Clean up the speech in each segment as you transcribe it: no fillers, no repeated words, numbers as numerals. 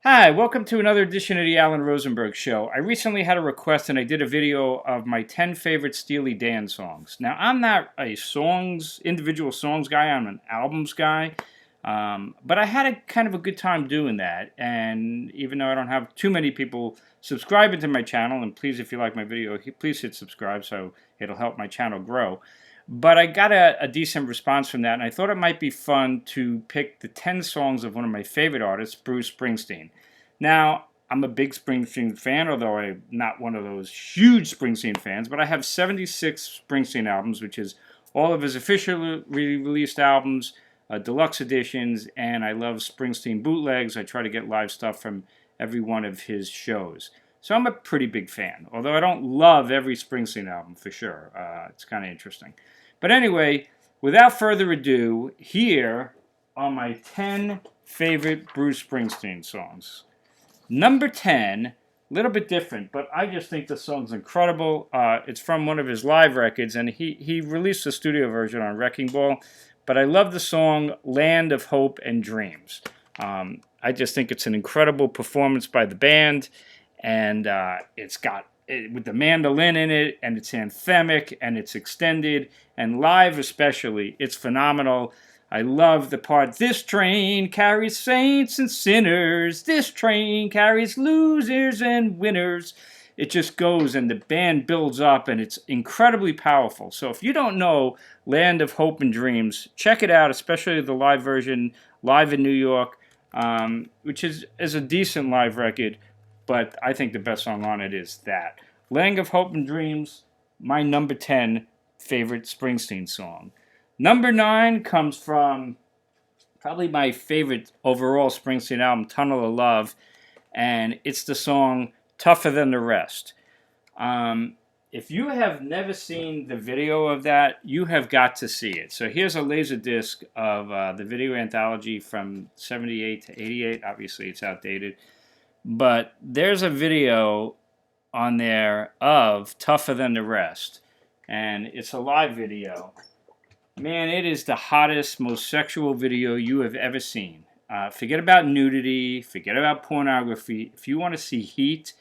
Hi, welcome to another edition of the Alan Rosenberg Show. I recently had a request and I did a video of my 10 favorite Steely Dan songs. Now, I'm not a individual songs guy, I'm an albums guy. But I had a kind of a good time doing that. And even though I don't have too many people subscribing to my channel, and please, if you like my video, please hit subscribe so it'll help my channel grow. But I got a decent response from that, and I thought it might be fun to pick the 10 songs of one of my favorite artists, Bruce Springsteen. Now, I'm a big Springsteen fan, although I'm not one of those huge Springsteen fans, but I have 76 Springsteen albums, which is all of his officially released albums, deluxe editions, and I love Springsteen bootlegs. I try to get live stuff from every one of his shows. So I'm a pretty big fan, although I don't love every Springsteen album for sure. It's kind of interesting. But anyway, without further ado, here are my 10 favorite Bruce Springsteen songs. Number 10, a little bit different, but I just think the song's incredible. It's from one of his live records, and he released a studio version on Wrecking Ball. But I love the song Land of Hope and Dreams. I just think it's an incredible performance by the band. And it's got with the mandolin in it, and it's anthemic, and it's extended, and live especially, it's phenomenal. I love the part, this train carries saints and sinners, this train carries losers and winners. It just goes, and the band builds up, and it's incredibly powerful. So if you don't know Land of Hope and Dreams, check it out, especially the live version, live in New York, which is a decent live record. But I think the best song on it is that. Land of Hope and Dreams, my number 10 favorite Springsteen song. Number 9 comes from probably my favorite overall Springsteen album, Tunnel of Love, and it's the song Tougher Than the Rest. If you have never seen the video of that, you have got to see it. So here's a laser disc of the video anthology from 78 to 88. Obviously, it's outdated. But there's a video on there of Tougher Than the Rest. And it's a live video. Man, it is the hottest, most sexual video you have ever seen. Forget about nudity. Forget about pornography. If you want to see heat,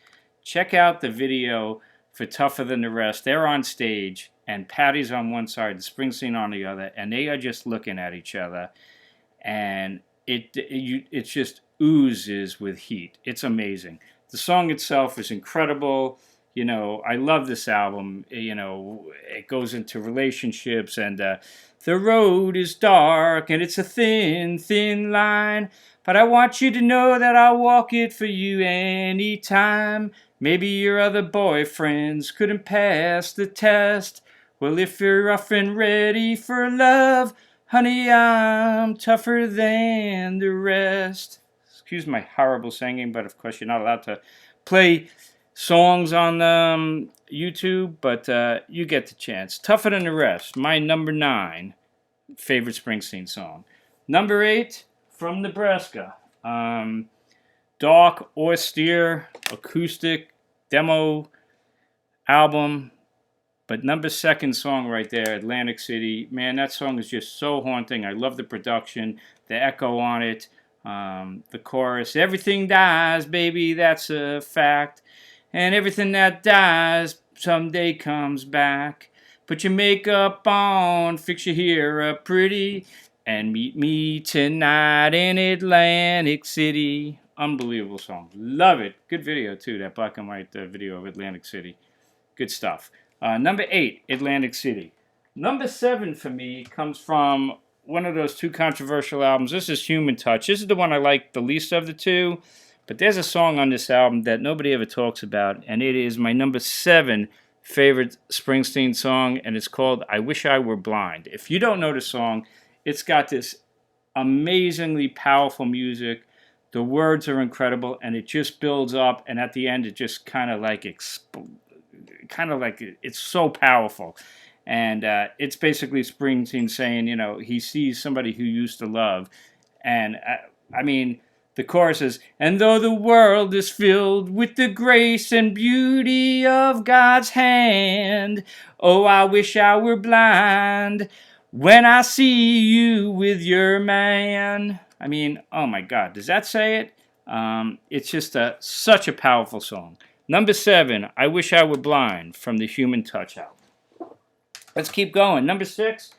check out the video for Tougher Than the Rest. They're on stage, and Patty's on one side, Springsteen on the other, and they are just looking at each other. And it's just oozes with heat. It's amazing. The song itself is incredible. You know, I love this album. You know, it goes into relationships, and the road is dark, and it's a thin, thin line. But I want you to know that I'll walk it for you anytime. Maybe your other boyfriends couldn't pass the test. Well, if you're rough and ready for love, honey, I'm tougher than the rest. Excuse my horrible singing, but of course you're not allowed to play songs on YouTube, but you get the chance. Tougher Than the Rest, my number 9 favorite Springsteen song. Number 8, from Nebraska. Dark, austere, acoustic, demo album. But number 2 song right there, Atlantic City. Man, that song is just so haunting. I love the production, the echo on it, the chorus. Everything dies, baby, that's a fact. And everything that dies someday comes back. Put your makeup on, fix your hair up pretty, and meet me tonight in Atlantic City. Unbelievable song. Love it. Good video, too, that black and white video of Atlantic City. Good stuff. Number 8, Atlantic City. Number 7 for me comes from one of those 2 controversial albums. This is Human Touch. This is the one I like the least of the 2. But there's a song on this album that nobody ever talks about, and it is my number 7 favorite Springsteen song, and it's called I Wish I Were Blind. If you don't know the song, it's got this amazingly powerful music. The words are incredible, and it just builds up, and at the end it just kind of like it's so powerful. And it's basically Springsteen saying, you know, he sees somebody who used to love. And I mean, the chorus is, and though the world is filled with the grace and beauty of God's hand, oh, I wish I were blind when I see you with your man. I mean, oh my God, does that say it? It's just such a powerful song. Number 7, I Wish I Were Blind from the Human Touch album. Let's keep going. Number 6,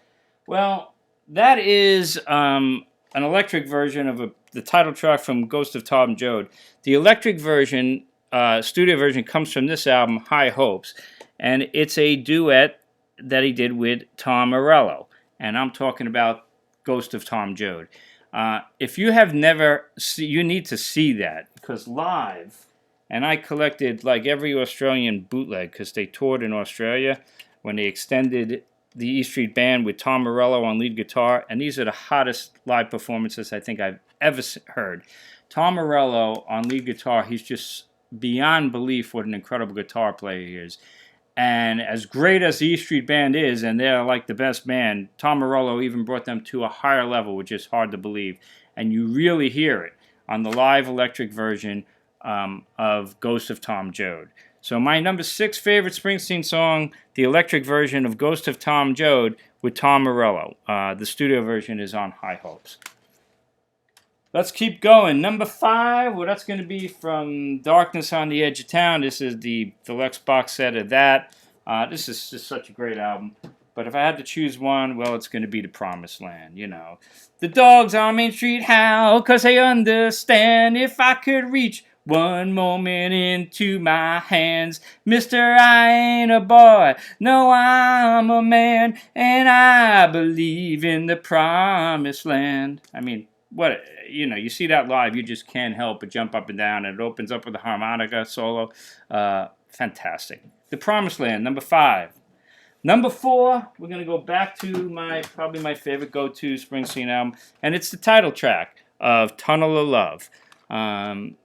well, that is an electric version of the title track from Ghost of Tom Joad. The electric version, studio version, comes from this album, High Hopes, and it's a duet that he did with Tom Morello, and I'm talking about Ghost of Tom Joad. If you have never you need to see that, because live, and I collected like every Australian bootleg because they toured in Australia when they extended the E Street Band with Tom Morello on lead guitar, and these are the hottest live performances I think I've ever heard. Tom Morello on lead guitar, he's just beyond belief what an incredible guitar player he is. And as great as the E Street Band is, and they're like the best band, Tom Morello even brought them to a higher level, which is hard to believe. And you really hear it on the live electric version of Ghost of Tom Joad. So my number 6 favorite Springsteen song, the electric version of Ghost of Tom Joad with Tom Morello. The studio version is on High Hopes. Let's keep going. Number 5, well, that's going to be from Darkness on the Edge of Town. This is the deluxe box set of that. This is just such a great album. But if I had to choose one, well, it's going to be The Promised Land, you know. The dogs on Main Street howl, 'cause they understand if I could reach one moment into my hands. Mister, I ain't a boy, no, I'm a man, and I believe in the promised land. I mean, what, you know, you see that live, you just can't help but jump up and down, and it opens up with a harmonica solo. Fantastic. The Promised Land, number 5. Number 4, we're going to go back to probably my favorite go-to Springsteen album, and it's the title track of Tunnel of Love.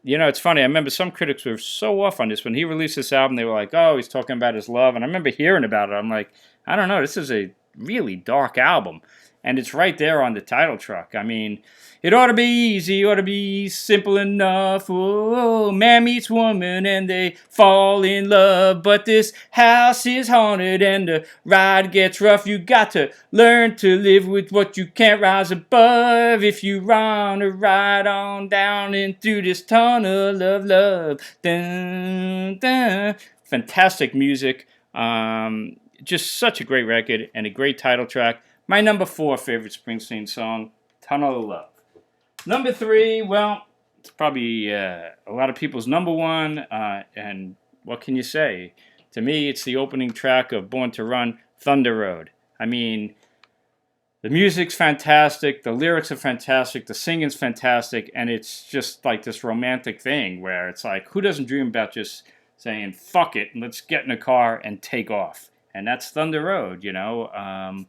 You know, it's funny, I remember some critics were so off on this. When he released this album, they were like, oh, he's talking about his love, and I remember hearing about it. I'm like, I don't know, this is a really dark album, and it's right there on the title track. I mean, it ought to be easy, ought to be simple enough. Oh, man meets woman and they fall in love. But this house is haunted and the ride gets rough. You got to learn to live with what you can't rise above. If you want to ride on down and through this tunnel of love. Dun, dun. Fantastic music. Just such a great record and a great title track. My number 4 favorite Springsteen song, Tunnel of Love. Number 3, well, it's probably a lot of people's number 1, and what can you say? To me, it's the opening track of Born to Run, Thunder Road. I mean, the music's fantastic, the lyrics are fantastic, the singing's fantastic, and it's just like this romantic thing where it's like, who doesn't dream about just saying, fuck it, and let's get in a car and take off? And that's Thunder Road, you know.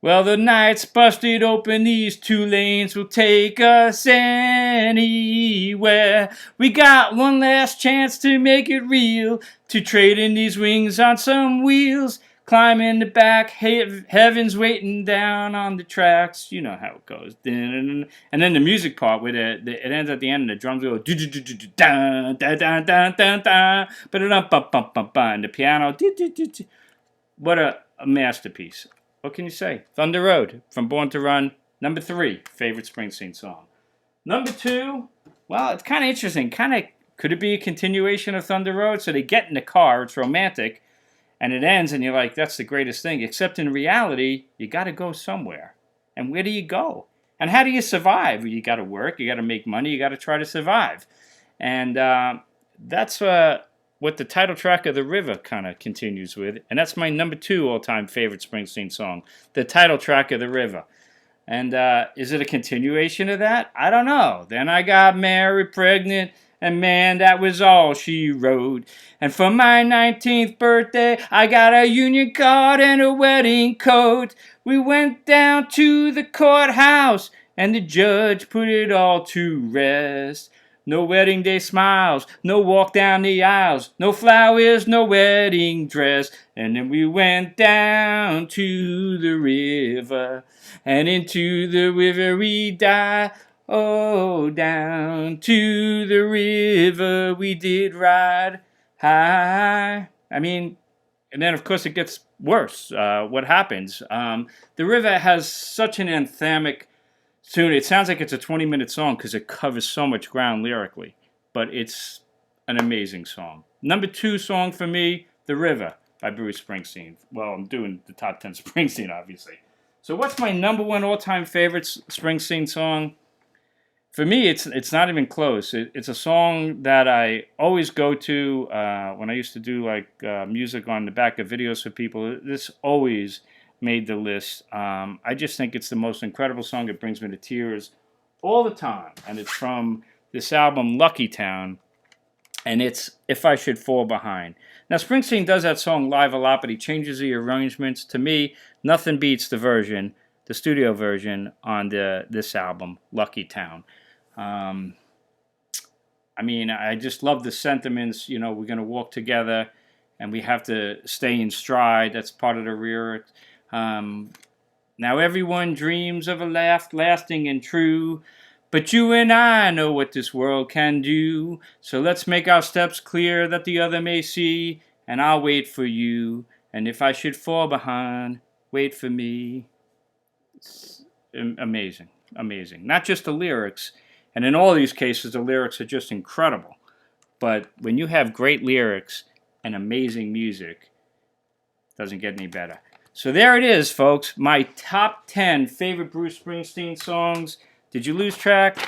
Well, the night's busted open, these 2 lanes will take us anywhere. We got one last chance to make it real, to trade in these wings on some wheels. Climb in the back, heaven's waiting down on the tracks. You know how it goes. And then the music part, where it ends at the end, and the drums go, and the piano, what a masterpiece. What can you say? Thunder Road from Born to Run, number 3, favorite Springsteen song. Number 2, well, it's kind of interesting. Could it be a continuation of Thunder Road? So they get in the car, it's romantic, and it ends, and you're like, that's the greatest thing. Except in reality, you got to go somewhere. And where do you go? And how do you survive? You got to work, you got to make money, you got to try to survive. And that's what the title track of The River kind of continues with. And that's my number 2 all-time favorite Springsteen song, the title track of The River. And is it a continuation of that? I don't know. Then I got married, pregnant, and man, that was all she wrote. And for my 19th birthday, I got a union card and a wedding coat. We went down to the courthouse, and the judge put it all to rest. No wedding day smiles, no walk down the aisles, no flowers, no wedding dress. And then we went down to the river, and into the river we dive. Oh, down to the river we did ride high. I mean, and then of course it gets worse. What happens? The river has such an anthemic tune. It sounds like it's a 20-minute song because it covers so much ground lyrically, but it's an amazing song. Number 2 song for me, The River by Bruce Springsteen. Well, I'm doing the top 10 Springsteen, obviously. So what's my number 1 all-time favorite Springsteen song? For me, it's not even close. It's a song that I always go to when I used to do music on the back of videos for people. This always made the list. I just think it's the most incredible song. It brings me to tears all the time. And it's from this album, Lucky Town. And it's If I Should Fall Behind. Now, Springsteen does that song live a lot, but he changes the arrangements. To me, nothing beats the studio version on this album, Lucky Town. I just love the sentiments. We're going to walk together, and we have to stay in stride. That's part of the lyric. Now everyone dreams of a laugh lasting and true, but you and I know what this world can do. So let's make our steps clear that the other may see, and I'll wait for you. And if I should fall behind, wait for me. It's amazing, amazing. Not just the lyrics, and in all these cases, the lyrics are just incredible. But when you have great lyrics and amazing music, it doesn't get any better. So there it is, folks. My top 10 favorite Bruce Springsteen songs. Did you lose track?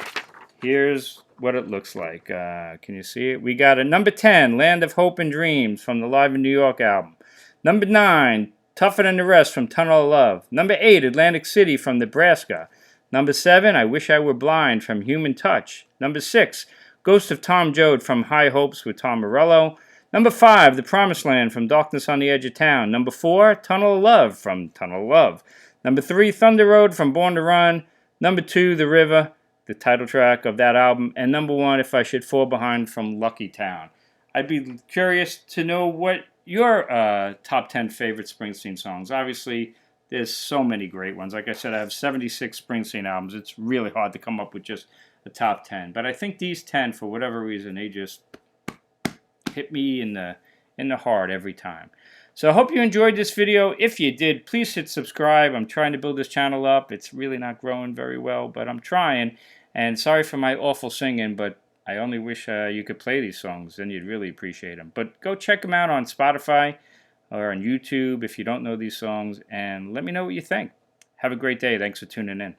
Here's what it looks like. Can you see it? We got a number 10, Land of Hope and Dreams from the Live in New York album. Number 9, Tougher Than the Rest from Tunnel of Love. Number 8, Atlantic City from Nebraska. Number 7, I Wish I Were Blind from Human Touch. Number 6, Ghost of Tom Joad from High Hopes with Tom Morello. Number 5, The Promised Land from Darkness on the Edge of Town. Number 4, Tunnel of Love from Tunnel of Love. Number 3, Thunder Road from Born to Run. Number 2, The River, the title track of that album. And number 1, If I Should Fall Behind from Lucky Town. I'd be curious to know what your top 10 favorite Springsteen songs. Obviously, there's so many great ones. Like I said, I have 76 Springsteen albums. It's really hard to come up with just a top 10. But I think these 10, for whatever reason, they just hit me in the heart every time. So I hope you enjoyed this video. If you did, please hit subscribe. I'm trying to build this channel up. It's really not growing very well, but I'm trying. And sorry for my awful singing, but I only wish you could play these songs. Then you'd really appreciate them. But go check them out on Spotify or on YouTube if you don't know these songs, and let me know what you think. Have a great day. Thanks for tuning in.